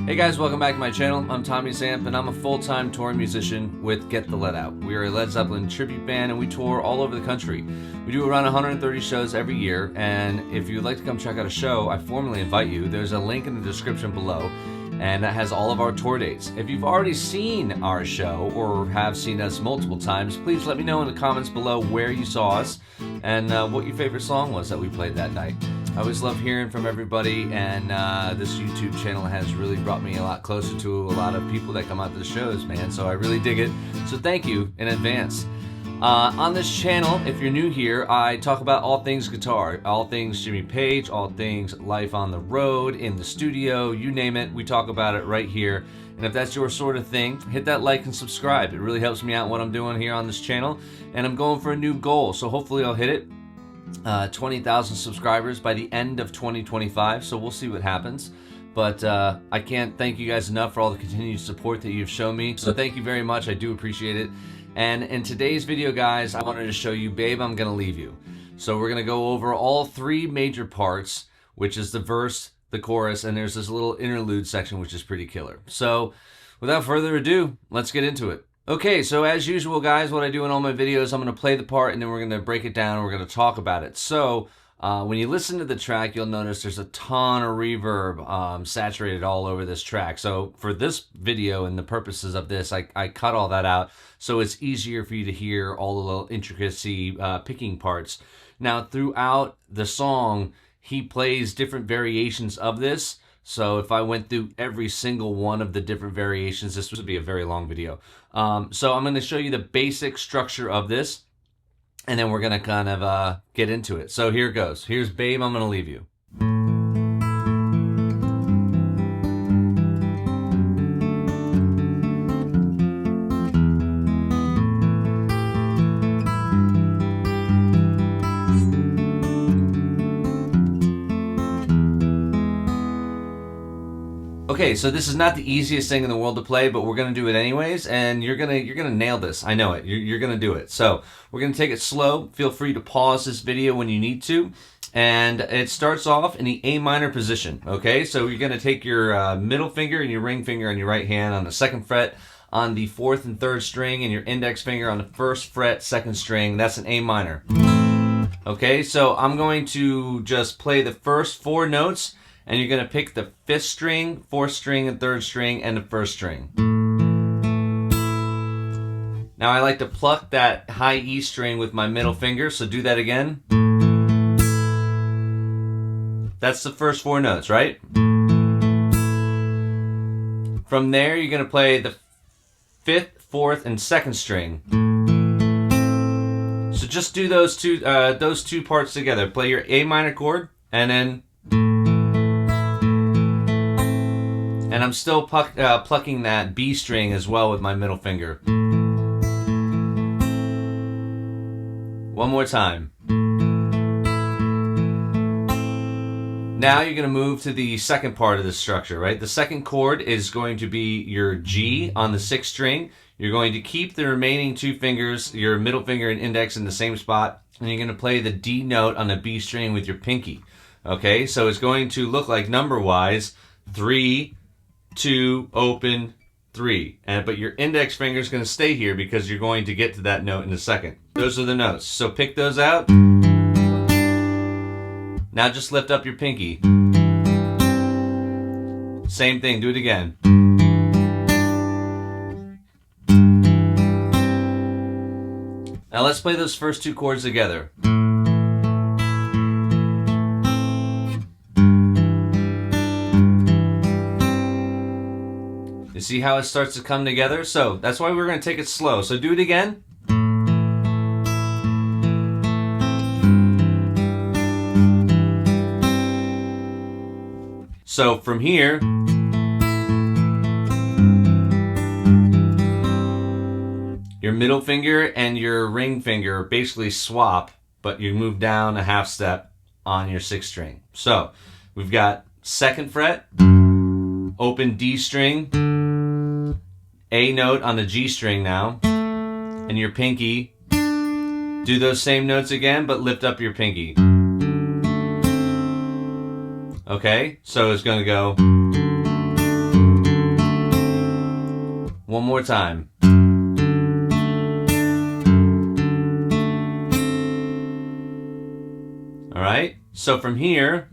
Hey guys, welcome back to my channel. I'm Tommy Zamp, and I'm a full-time touring musician with Get the Let Out. We are a Led Zeppelin tribute band, and we tour all over the country. We do around 130 shows every year, and if you'd like to come check out a show, I formally invite you. There's a link in the description below, and that has all of our tour dates. If you've already seen our show, or have seen us multiple times, please let me know in the comments below where you saw us, and what your favorite song was that we played that night. I always love hearing from everybody, and this YouTube channel has really brought me a lot closer to a lot of people that come out to the shows, man, so I really dig it. So thank you in advance. On this channel, if you're new here, I talk about all things guitar, all things Jimmy Page, all things life on the road, in the studio, you name it, we talk about it right here. And if that's your sort of thing, hit that like and subscribe. It really helps me out what I'm doing here on this channel, and I'm going for a new goal, so hopefully I'll hit it. 20,000 subscribers by the end of 2025, so we'll see what happens. But I can't thank you guys enough for all the continued support that you've shown me, so thank you very much. I do appreciate it. And in today's video, guys, I wanted to show you Babe, I'm Gonna Leave You. So we're gonna go over all three major parts, which is the verse, the chorus, and there's this little interlude section which is pretty killer. So without further ado, let's get into it. Okay, so as usual, guys, what I do in all my videos, I'm going to play the part and then we're going to break it down and we're going to talk about it. So when you listen to the track, you'll notice there's a ton of reverb saturated all over this track. So for this video and the purposes of this, I cut all that out so it's easier for you to hear all the little intricacy picking parts. Now, throughout the song, he plays different variations of this. So if I went through every single one of the different variations, this would be a very long video. So I'm going to show you the basic structure of this, and then we're going to kind of get into it. So here it goes. Here's Babe, I'm Going to Leave You. Okay, so this is not the easiest thing in the world to play, but we're gonna do it anyways, and you're gonna nail this. I know it. You're gonna do it. So we're gonna take it slow. Feel free to pause this video when you need to, and it starts off in the A minor position. Okay, so you're gonna take your middle finger and your ring finger on your right hand on the 2nd fret on the 4th and 3rd string, and your index finger on the 1st fret 2nd string. That's an A minor. Okay, so I'm going to just play the first 4 notes. And you're going to pick the 5th string, 4th string, and 3rd string, and the 1st string. Now I like to pluck that high E string with my middle finger, so do that again. That's the first 4 notes, right? From there, you're going to play the 5th, 4th, and 2nd string. So just do those two parts together. Play your A minor chord, and then... And I'm still plucking that B string as well with my middle finger. One more time. Now you're going to move to the second part of the structure, right? The second chord is going to be your G on the 6th string. You're going to keep the remaining 2 fingers, your middle finger and index, in the same spot. And you're going to play the D note on the B string with your pinky. Okay, so it's going to look like number-wise 3, 2, open, 3. But your index finger is going to stay here because you're going to get to that note in a second. Those are the notes. So pick those out. Now just lift up your pinky. Same thing, do it again. Now let's play those first 2 chords together. You see how it starts to come together? So that's why we're going to take it slow. So do it again. So from here, your middle finger and your ring finger basically swap, but you move down a half step on your 6th string. So we've got 2nd fret, open D string, A note on the G string now, and your pinky. Do those same notes again, but lift up your pinky. Okay, so it's going to go. One more time. All right, so from here,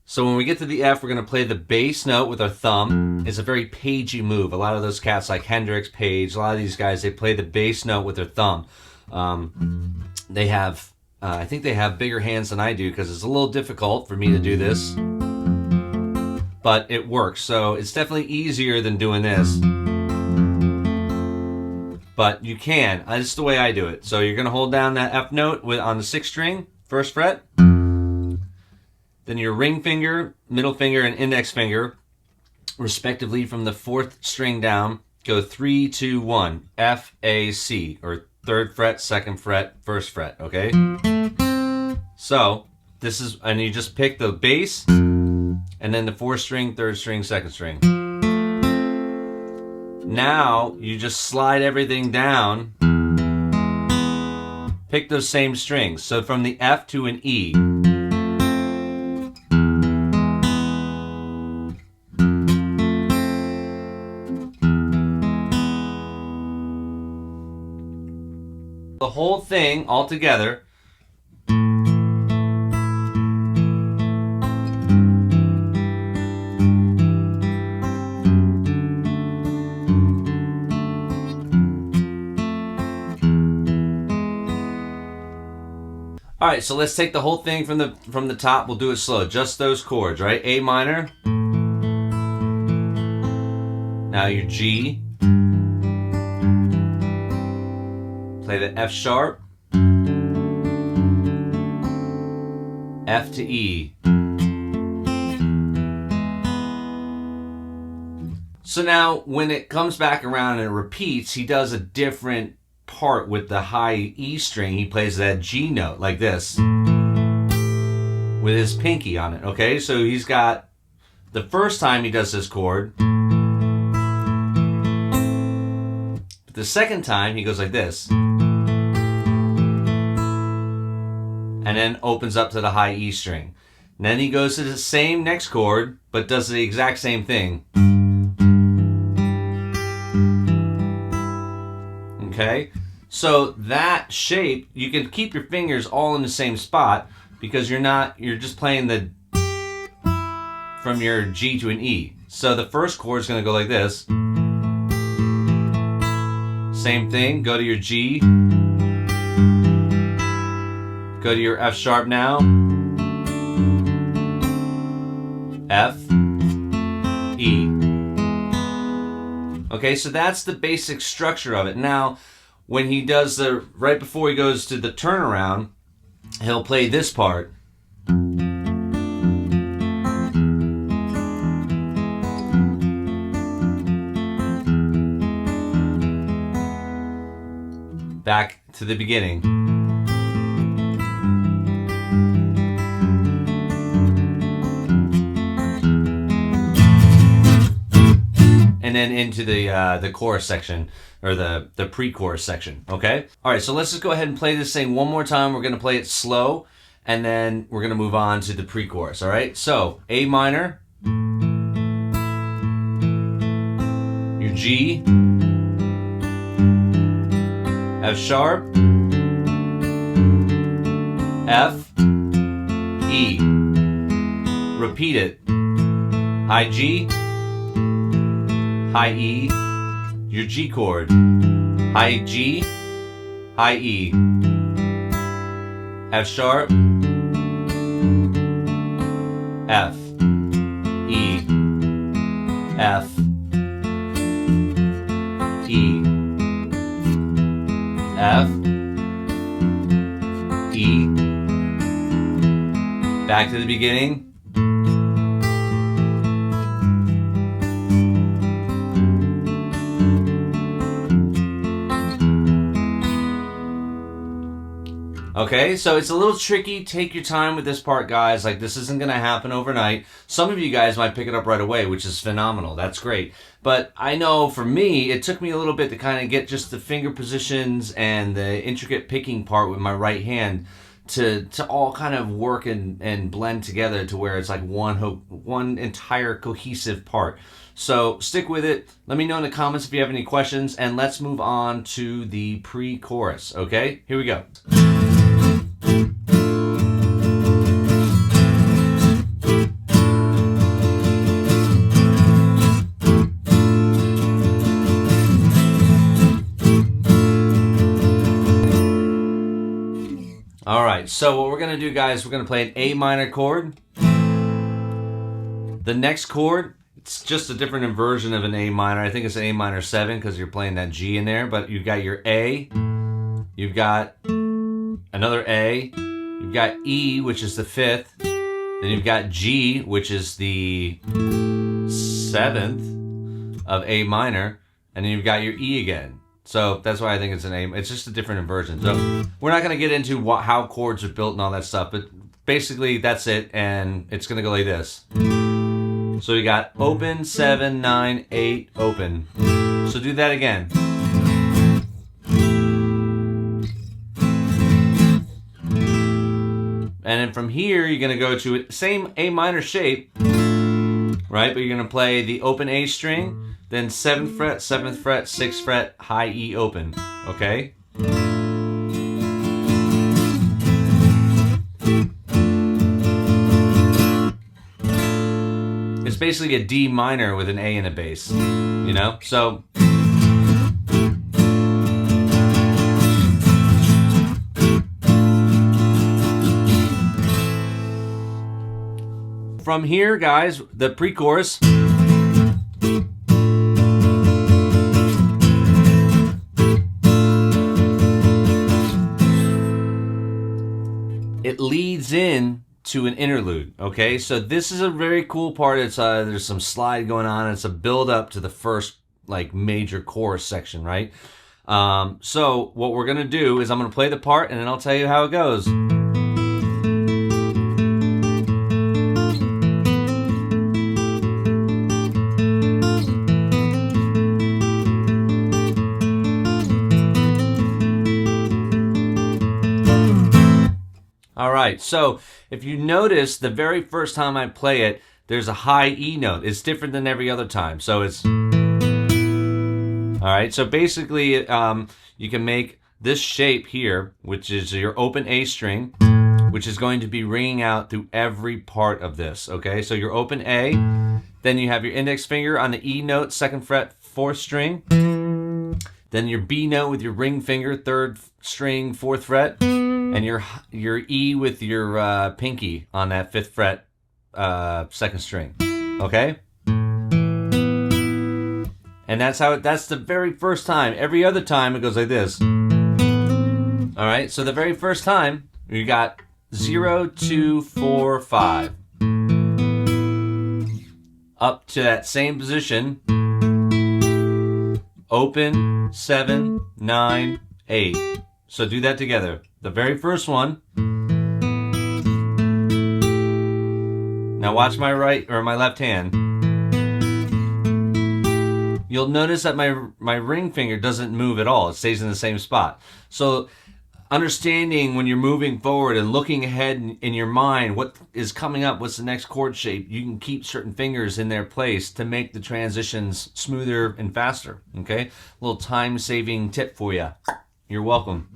so when we get to the F, we're going to play the bass note with our thumb. It's a very Pagey move. A lot of those cats like Hendrix, Page, a lot of these guys, they play the bass note with their thumb. They have, I think they have bigger hands than I do because it's a little difficult for me to do this. But it works, so it's definitely easier than doing this. But you can. This is the way I do it. So you're going to hold down that F note on the 6th string, 1st fret. Then your ring finger, middle finger, and index finger, respectively from the 4th string down, go 3, 2, 1, F, A, C, or 3rd fret, 2nd fret, 1st fret, okay? So, this is, and you just pick the bass, and then the 4th string, 3rd string, 2nd string. Now, you just slide everything down, pick those same strings. So from the F to an E. The whole thing all together. All right, so let's take the whole thing from the top. We'll do it slow. Just those chords, right? A minor. Now your G. Play the F sharp, F to E. So now when it comes back around and it repeats, he does a different part with the high E string. He plays that G note like this with his pinky on it, okay? So he's got, the first time he does this chord, but the second time he goes like this. And then opens up to the high E string. And then he goes to the same next chord, but does the exact same thing. Okay? So that shape, you can keep your fingers all in the same spot because you're just playing the from your G to an E. So the first chord is going to go like this. Same thing, go to your G. Go to your F sharp now. F, E. Okay, so that's the basic structure of it. Now, when he does right before he goes to the turnaround, he'll play this part. Back to the beginning. And then into the chorus section, or the pre-chorus section, okay? All right, so let's just go ahead and play this thing one more time. We're gonna play it slow, and then we're gonna move on to the pre-chorus, all right? So, A minor, your G, F sharp, F, E. Repeat it. High G, high E, your G chord, high G, high E, F sharp, F, E, F, E, F, E, back to the beginning. Okay, so it's a little tricky. Take your time with this part, guys. Like, this isn't going to happen overnight. Some of you guys might pick it up right away, which is phenomenal. That's great. But I know for me, it took me a little bit to kind of get just the finger positions and the intricate picking part with my right hand to all kind of work and blend together to where it's like one entire cohesive part. So stick with it. Let me know in the comments if you have any questions, and let's move on to the pre-chorus. Okay, here we go. All right, so what we're going to do, guys, we're going to play an A minor chord. The next chord, it's just a different inversion of an A minor. I think it's an A minor 7 because you're playing that G in there, but you've got your A, you've got another A, you've got E, which is the 5th, then you've got G, which is the 7th of A minor, and then you've got your E again. So that's why I think it's an A. It's just a different inversion. So we're not going to get into how chords are built and all that stuff, but basically that's it, and it's going to go like this. So you got open, 7, 9, 8, open. So do that again. And then from here, you're going to go to same A minor shape, right? But you're going to play the open A string, then 7th fret, 7th fret, 6th fret, high E open, okay? It's basically a D minor with an A and a bass, you know? So from here, guys, the pre-chorus. It leads in to an interlude, okay? So this is a very cool part. It's there's some slide going on. It's a build up to the first like major chorus section, right? So what we're gonna do is I'm gonna play the part and then I'll tell you how it goes. All right, so if you notice, the very first time I play it, there's a high E note. It's different than every other time. So it's... All right, so basically you can make this shape here, which is your open A string, which is going to be ringing out through every part of this, okay? So your open A, then you have your index finger on the E note, 2nd fret, 4th string, then your B note with your ring finger, 3rd string, 4th fret, and your E with your pinky on that 5th fret, 2nd string, okay? And that's the very first time. Every other time it goes like this. All right, so the very first time you got 0, 2, 4, 5. Up to that same position. Open, 7, 9, 8. So do that together. The very first one. Now watch my right or my left hand. You'll notice that my ring finger doesn't move at all. It stays in the same spot. So understanding when you're moving forward and looking ahead in your mind, what is coming up, what's the next chord shape, you can keep certain fingers in their place to make the transitions smoother and faster, okay? A little time-saving tip for you. You're welcome.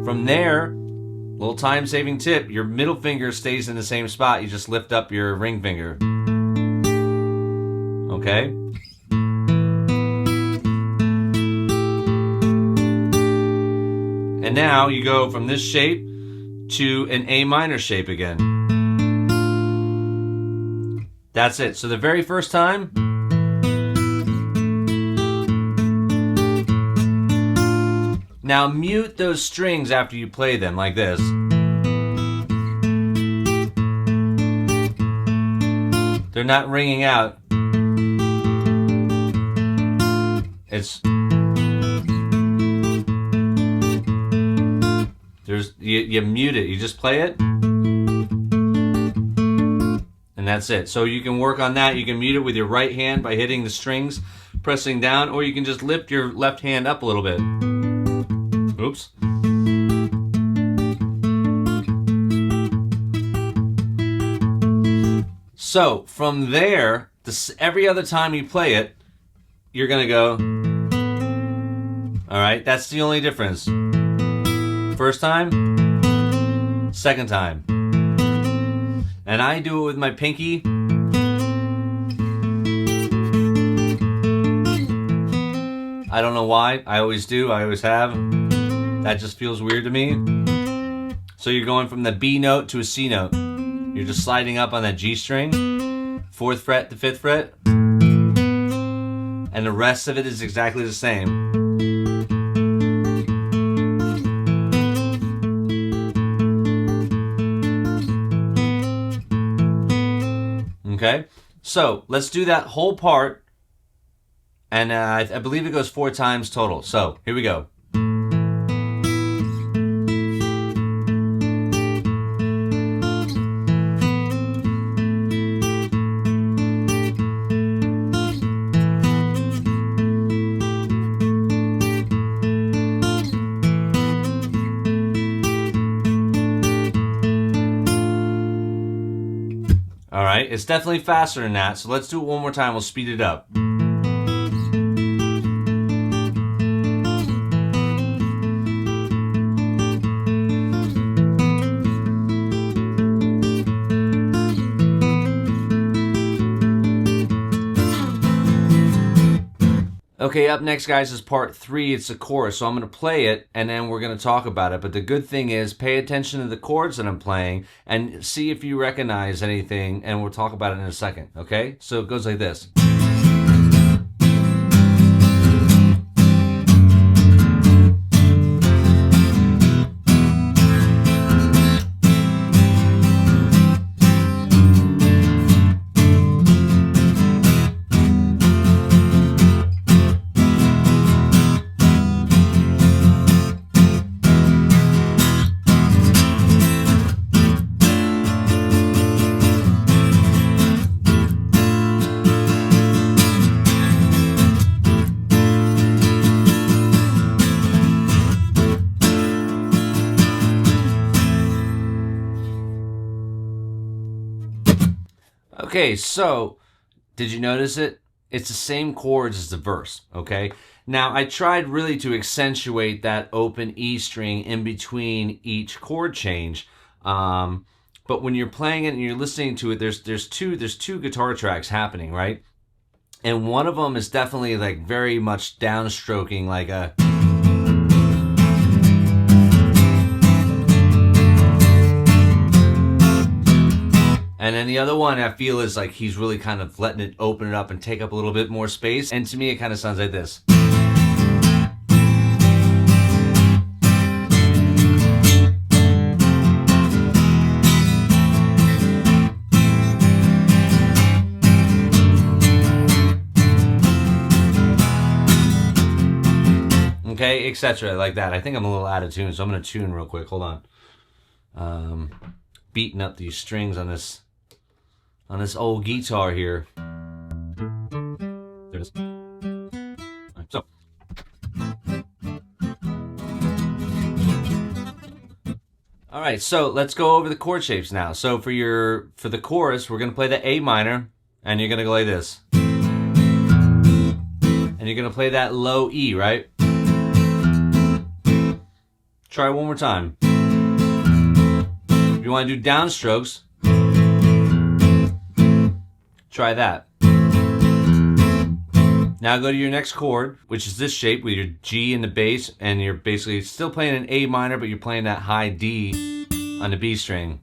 From there, little time-saving tip, your middle finger stays in the same spot. You just lift up your ring finger. Okay? And now you go from this shape to an A minor shape again. That's it. So the very first time, now mute those strings after you play them like this. They're not ringing out. you mute it. You just play it. And that's it. So you can work on that. You can mute it with your right hand by hitting the strings, pressing down, or you can just lift your left hand up a little bit. Oops. So from there, every other time you play it, you're gonna go. All right, that's the only difference. First time, second time. And I do it with my pinky. I don't know why. I always do. I always have. That just feels weird to me. So you're going from the B note to a C note. You're just sliding up on that G string. 4th fret to 5th fret. And the rest of it is exactly the same. Okay, so let's do that whole part, and I believe it goes 4 times total. So here we go. All right, it's definitely faster than that, so let's do it one more time. We'll speed it up. Okay, up next, guys, is part 3. It's the chorus, so I'm going to play it, and then we're going to talk about it. But the good thing is, pay attention to the chords that I'm playing, and see if you recognize anything, and we'll talk about it in a second, okay? So it goes like this. Okay, so did you notice it? It's the same chords as the verse, okay? Now, I tried really to accentuate that open E string in between each chord change. But when you're playing it and you're listening to it, there's two guitar tracks happening, right? And one of them is definitely like very much downstroking, like a... And then the other one I feel is like he's really kind of letting it open it up and take up a little bit more space. And to me, it kind of sounds like this. Okay, etc. like that. I think I'm a little out of tune, so I'm going to tune real quick. Hold on. Beating up these strings on this old guitar here. There it is. Right, so. All right, so let's go over the chord shapes now. So for the chorus, we're gonna play the A minor, and you're gonna go like this. And you're gonna play that low E, right? Try it one more time. If you want to do downstrokes, try that. Now go to your next chord, which is this shape with your G in the bass, and you're basically still playing an A minor, but you're playing that high D on the B string.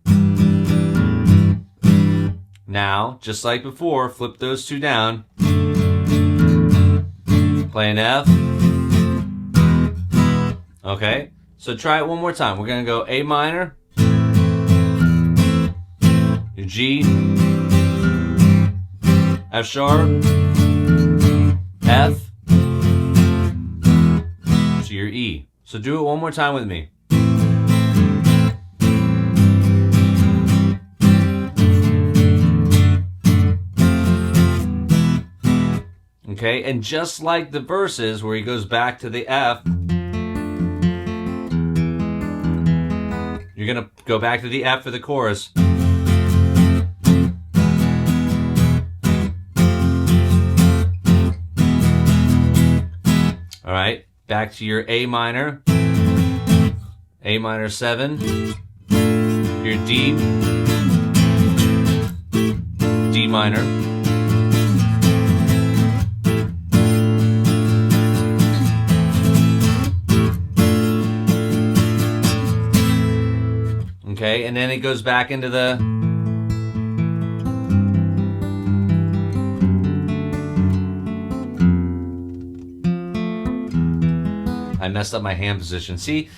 Now, just like before, flip those two down. Play an F. Okay, so try it one more time. We're gonna go A minor, your G, F sharp, F, to your E. So do it one more time with me. Okay, and just like the verses where he goes back to the F, you're gonna go back to the F for the chorus. All right, back to your A minor 7, your D minor, okay, and then it goes back into the I messed up my hand position. See,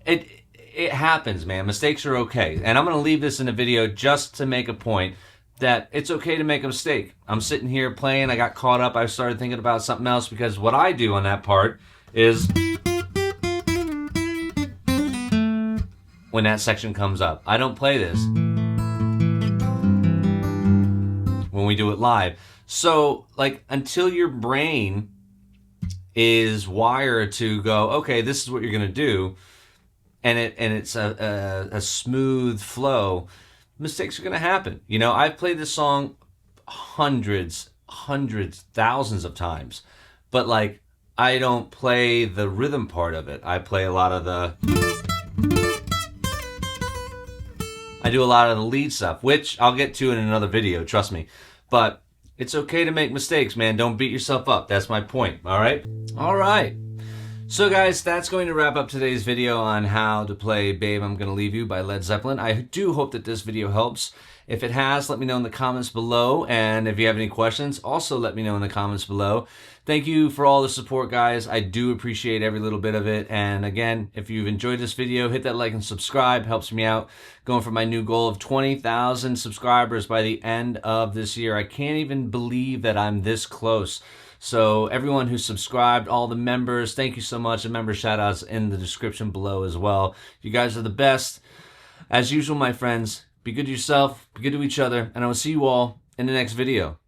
it happens, man. Mistakes are okay. And I'm going to leave this in a video just to make a point that it's okay to make a mistake. I'm sitting here playing, I got caught up, I started thinking about something else, because what I do on that part is when that section comes up, I don't play this when we do it live. So, like, until your brain is wired to go, okay, this is what you're gonna do, and it's a smooth flow, mistakes are gonna happen. You know, I've played this song hundreds, thousands of times, but like, I don't play the rhythm part of it. I play a lot of I do a lot of the lead stuff, which I'll get to in another video, trust me. But it's okay to make mistakes, man. Don't beat yourself up. That's my point, all right? All right. So guys, that's going to wrap up today's video on how to play Babe, I'm Gonna Leave You by Led Zeppelin. I do hope that this video helps. If it has, let me know in the comments below. And if you have any questions, also let me know in the comments below. Thank you for all the support, guys. I do appreciate every little bit of it. And again, if you've enjoyed this video, hit that like and subscribe. Helps me out going for my new goal of 20,000 subscribers by the end of this year. I can't even believe that I'm this close. So everyone who subscribed, all the members, thank you so much. The member shout-outs in the description below as well. You guys are the best. As usual, my friends, be good to yourself, be good to each other, and I will see you all in the next video.